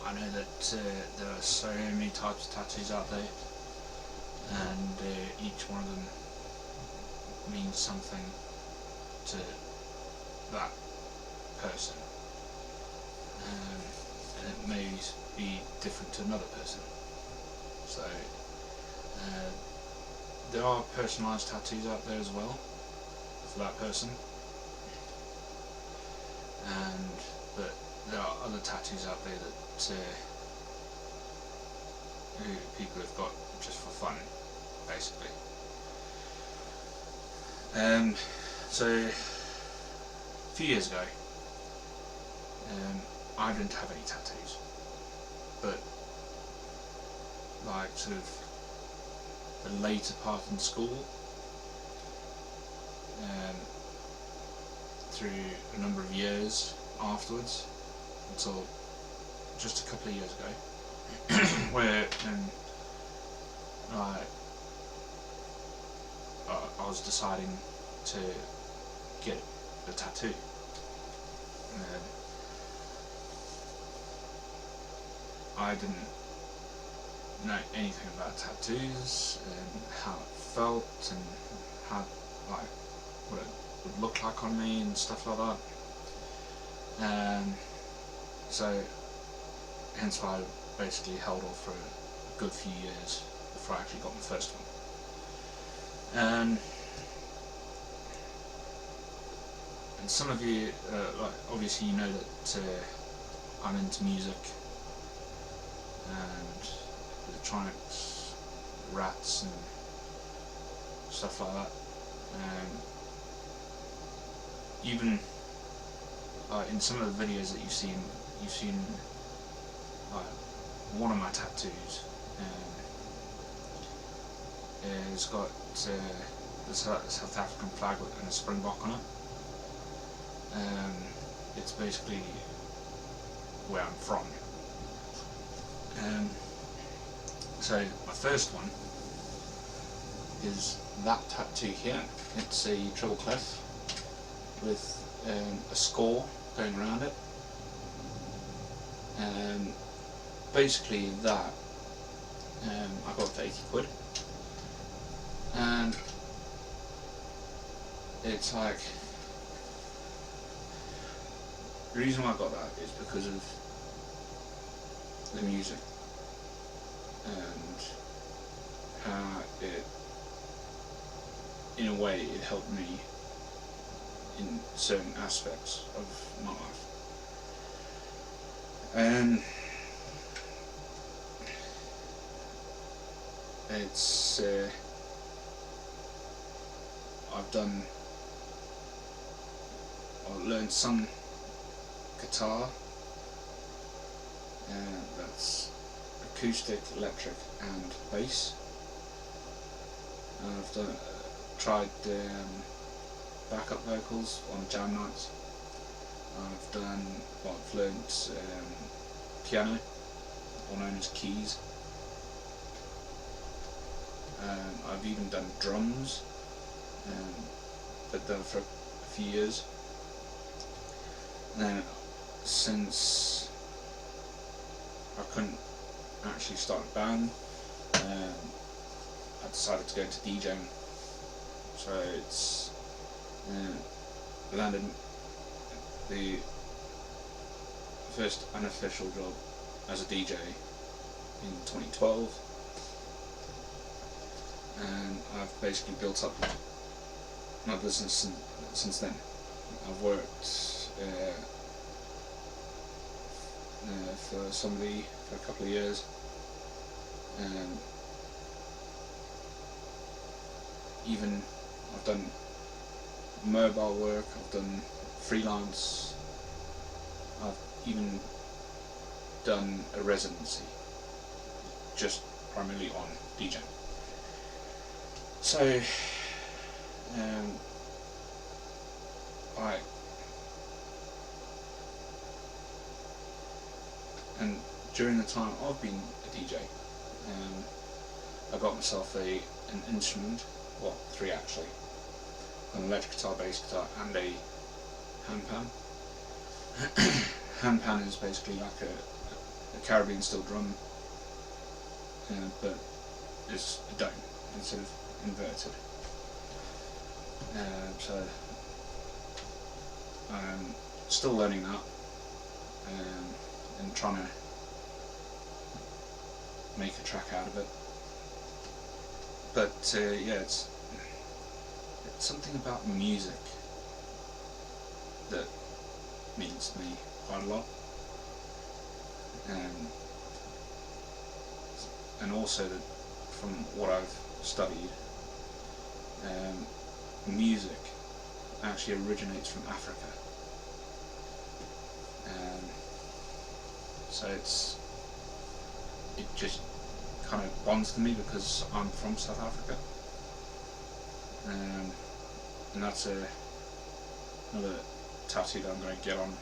I know that there are so many types of tattoos out there, and each one of them means something to that person, and it may be different to another person. So there are personalised tattoos out there as well for that person, but there are other tattoos out there that who people have got just for fun, basically. So a few years ago, I didn't have any tattoos, but like sort of the later part in school, through a number of years afterwards, until just a couple of years ago, where I was deciding to get a tattoo. I didn't know anything about tattoos and how it felt and how, like, what it would look like on me and stuff like that. So hence why I basically held off for a good few years before I actually got my first one. And some of you, like, obviously you know that I'm into music and electronics, rats and stuff like that. Even in some of the videos that you've seen one of my tattoos it's got the South African flag and a springbok on it. It's basically where I'm from. So my first one is that tattoo here. It's a treble clef with a score going around it. Basically that I got for 80 quid, and it's like, the reason why I got that is because of the music and how it, in a way, it helped me in certain aspects of my life. It's I've learned some guitar, that's acoustic, electric and bass. I've tried backup vocals on jam nights. I've learnt piano, or known as keys. I've even done drums, but done for a few years. Now, since I couldn't actually start a band, I decided to go into DJing. So it's landed the first unofficial job as a DJ in 2012, and I've basically built up my business since then. I've worked for somebody for a couple of years, and even I've done mobile work, I've done freelance, I've even done a residency just primarily on DJing. So and during the time I've been a DJ, I got myself an instrument, well, three actually, an electric guitar, bass guitar and a handpan. Handpan is basically like a Caribbean steel drum, but it's a dome instead of inverted. So I'm still learning that, and trying to make a track out of it. But yeah, it's something about music that means to me quite a lot, and also that from what I've studied, music actually originates from Africa, so it just kind of bonds to me because I'm from South Africa, and that's another tattoo that I'm going to get on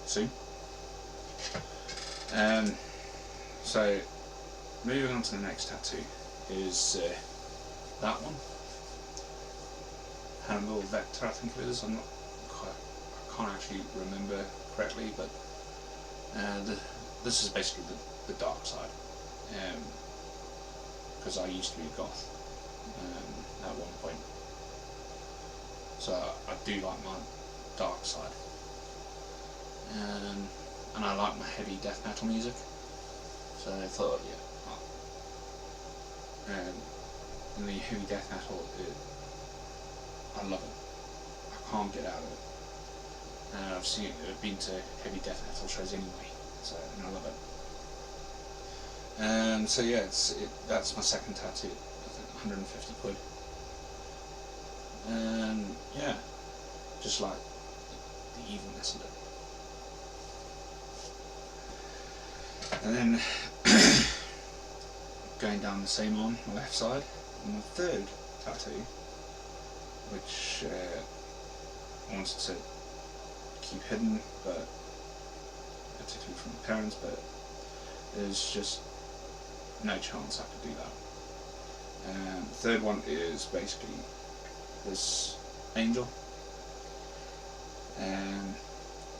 soon. So moving on to the next tattoo is that one, Hannibal Lecter, I think it is. I can't actually remember correctly, but this is basically the dark side, because I used to be a goth at one point, so I do like my dark side, and I like my heavy death metal music, so I thought, yeah, and the heavy death metal, I love it. I can't get out of it. I've been to heavy death metal shows anyway, so and I love it. So yeah, that's my second tattoo. I think 150 quid. And yeah, just like the evilness of it. And then going down the same on the left side, and my third tattoo, which I wanted to keep hidden, but particularly from my parents, but there's just no chance I could do that. And the third one is basically this angel, and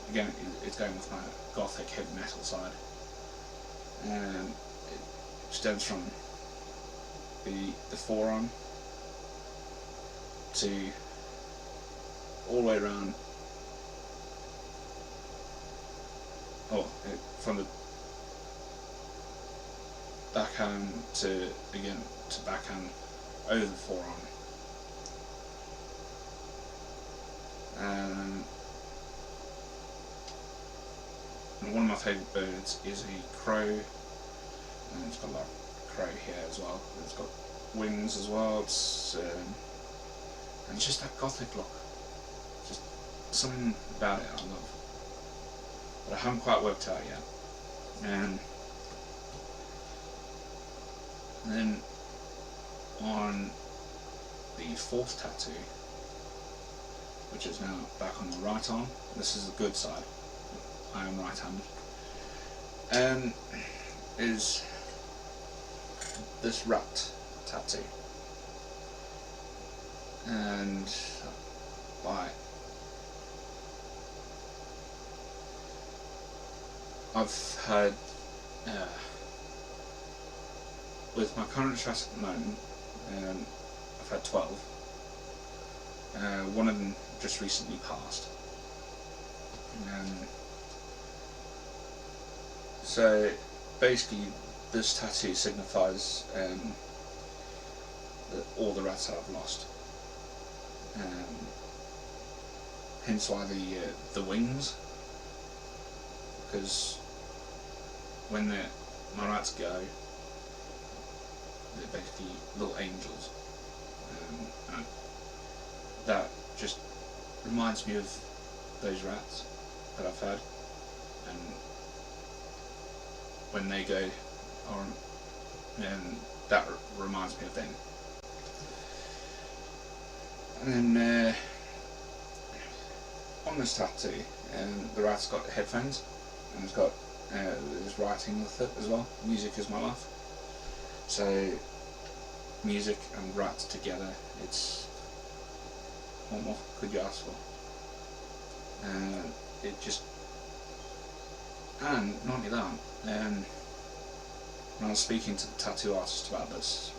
again it's going with my gothic heavy metal side, and it extends from the forearm to all the way around, from the backhand to backhand over the forearm. And one of my favourite birds is a crow, and it's got like crow hair as well. It's got wings as well. And it's just that gothic look. Just something about it I love, but I haven't quite worked out yet. And then on the fourth tattoo, which is now back on the right arm, this is the good side, I am right-handed, is this rat tattoo. And I've had, with my current stress at the moment, I've had 12. One of them just recently passed. So basically this tattoo signifies all the rats that I've lost. Hence why the wings, because when my rats go, they're basically little angels, and that just reminds me of those rats that I've had, and when they go, and that reminds me of them. And then on this tattoo, the rat's got headphones, and it's got there's writing with it as well. Music is my life. So music and rats together, it's, what more could you ask for? It just And not only that, when I was speaking to the tattoo artist about this,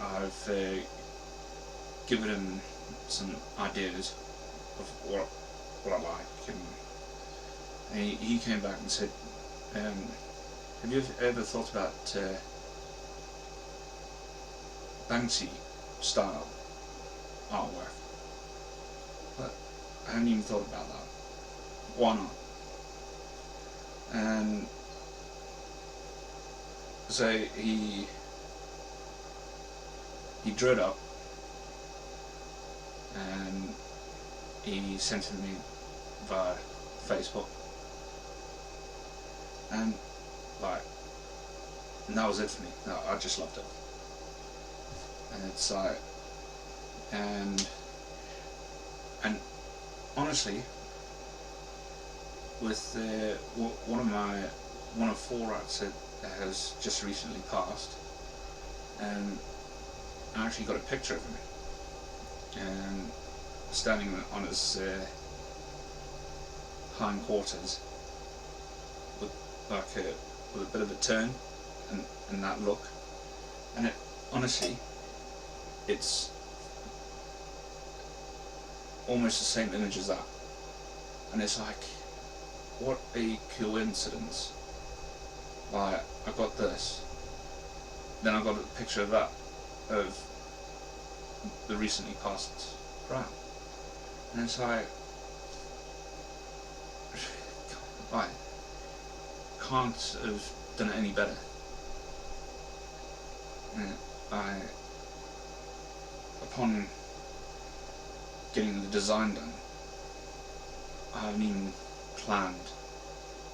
I've given him some ideas of what I like, and he came back and said, have you ever thought about Banksy style artwork? But I haven't even thought about that. Why not? And so he drew it up and he sent it to me via Facebook, and and that was it for me. I just loved it. And it's like, and honestly, with one of 4 rats that has just recently passed, and I actually got a picture of him, and standing on his hindquarters with with a bit of a turn and that look, and honestly, it's almost the same image as that, and it's like, what a coincidence. Like, I got this, then I got a picture of that, of the recently passed rat, and it's like can't have done it any better. And upon getting the design done, I haven't even planned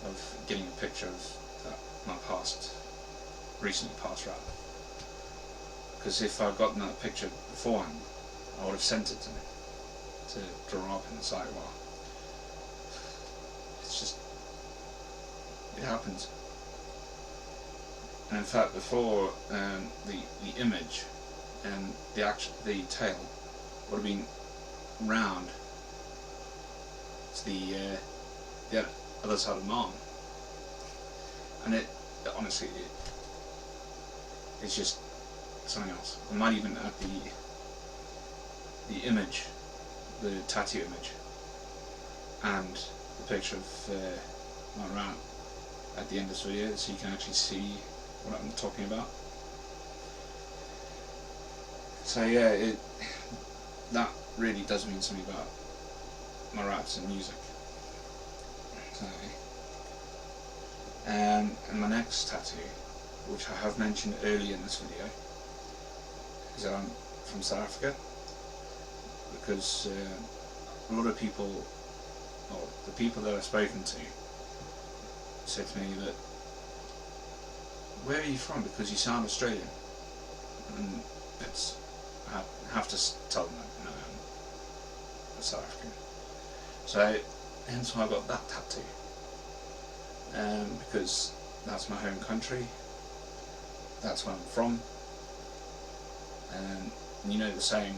of getting a picture of my recently passed rat. Because if I'd gotten that picture beforehand, I would have sent it to me to draw up, and it's like, well, it's just, it happens. And in fact, before the image and the tail would have been round to the other side of my arm, and honestly, it's just something else. I might even add the image, the tattoo image, and the picture of my rat at the end of this video, so you can actually see what I'm talking about. So yeah, that really does mean something about my raps and music. So, and my next tattoo, which I have mentioned earlier in this video, is that I'm from South Africa, because a lot of people, or the people that I've spoken to, said to me that, where are you from, because you sound Australian? And I have to tell them that, I'm South African. So hence why I got that tattoo, because that's my home country, that's where I'm from, and you know the saying,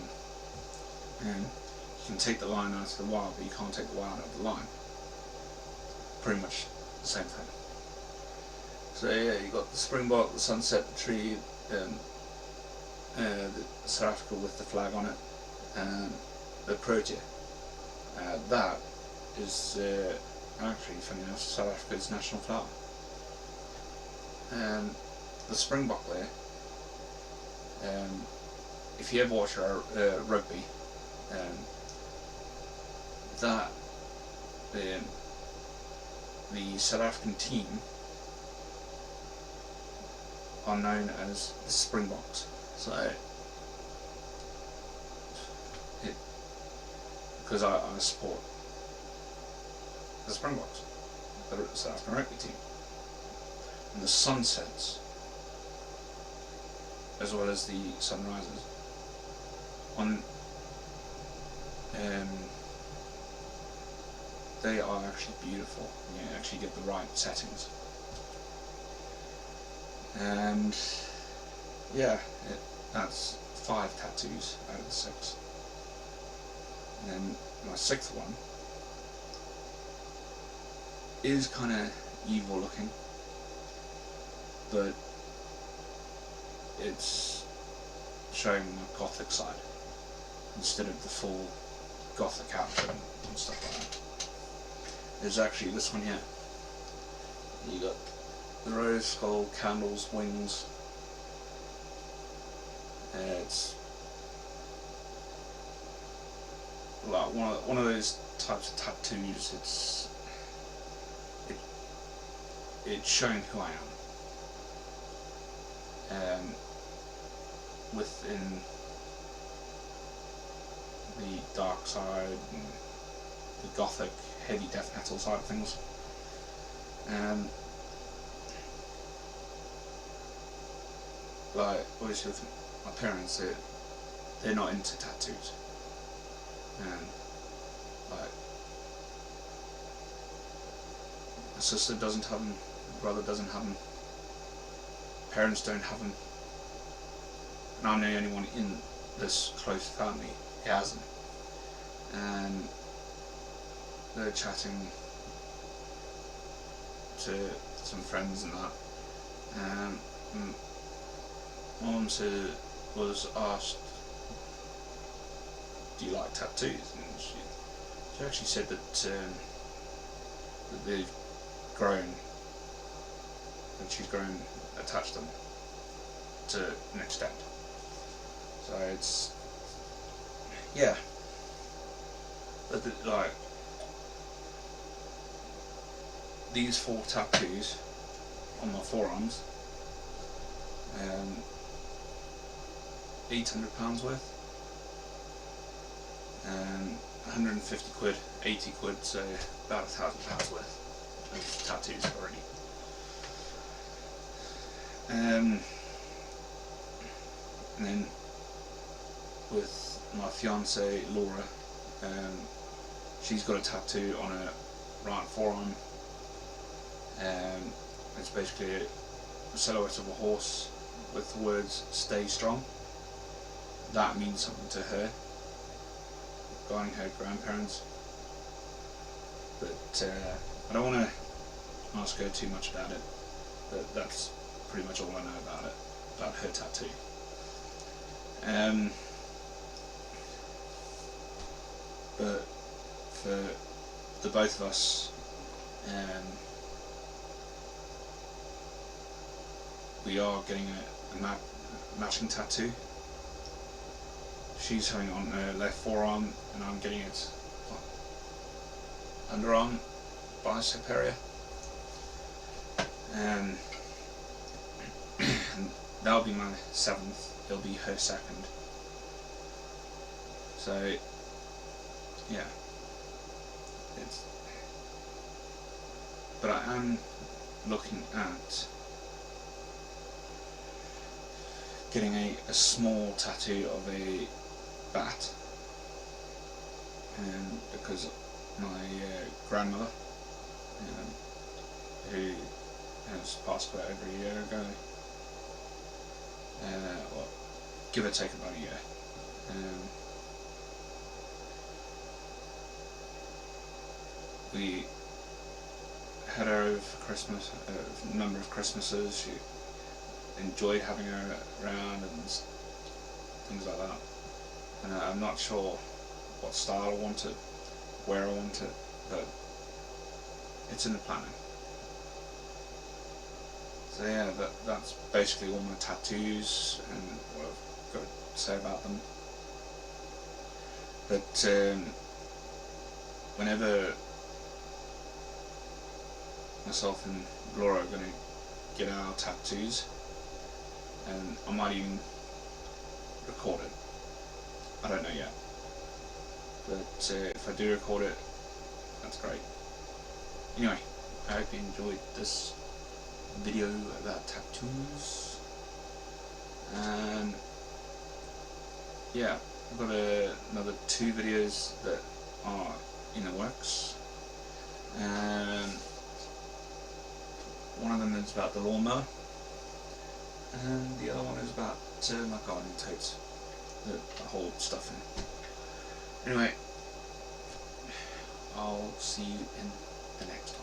you can take the lion out of the wild, but you can't take the wild out of the lion. Pretty much the same thing. So yeah, you got the springbok, the sunset, the tree, the South Africa with the flag on it, and the protea. That is actually, funny enough, South Africa's national flower. And the springbok there, if you ever watch rugby, that the South African team are known as the Springboks. So because I support the Springboks, the South African rugby team, and the sunsets as well as the sunrises on they are actually beautiful. You actually get the right settings, and yeah, that's 5 tattoos out of the 6. And then my 6th one is kind of evil looking, but it's showing the gothic side instead of the full gothic outfit and stuff like that. There's actually this one here. You got the rose skull, candles, wings. It's like one of those types of tattoos. It's showing who I am. Within the dark side and the gothic, heavy death metal side of things. Like obviously with my parents, they're not into tattoos, and like my sister doesn't have them, my brother doesn't have them, parents don't have them, and I'm the only one in this close family who has them. And they're chatting to some friends and that, and Mum was asked, do you like tattoos? And she actually said that they've grown, and she's grown attached to them to an extent. So it's, yeah, but like these 4 tattoos on my forearms, £800 worth, and 150 quid, 80 quid, so about £1,000 worth of tattoos already. And then with my fiance Laura, she's got a tattoo on her right forearm. It's basically a silhouette of a horse with the words "Stay strong." That means something to her, regarding her grandparents. But I don't want to ask her too much about it. But that's pretty much all I know about it, about her tattoo. But for the both of us, we are getting a matching tattoo. She's having it on her left forearm, and I'm getting it underarm, bicep area. And that'll be my 7th, it'll be her 2nd. So, yeah. But I am looking at getting a small tattoo of a bat, and because my grandmother, who has passed away over a year ago, well, give or take about a year, we had her over for Christmas, a number of Christmases. She enjoyed having her around and things like that. And I'm not sure what style I want it, where I want it, but it's in the planning. So yeah, that's basically all my tattoos and what I've got to say about them. But whenever myself and Laura are going to get our tattoos, and I might even record it. I don't know yet, but if I do record it, that's great. Anyway, I hope you enjoyed this video about tattoos, and yeah, I've got another 2 videos that are in the works, and one of them is about the lawnmower, and the other one is about my gardening totes that I hold stuff in. Anyway, I'll see you in the next one.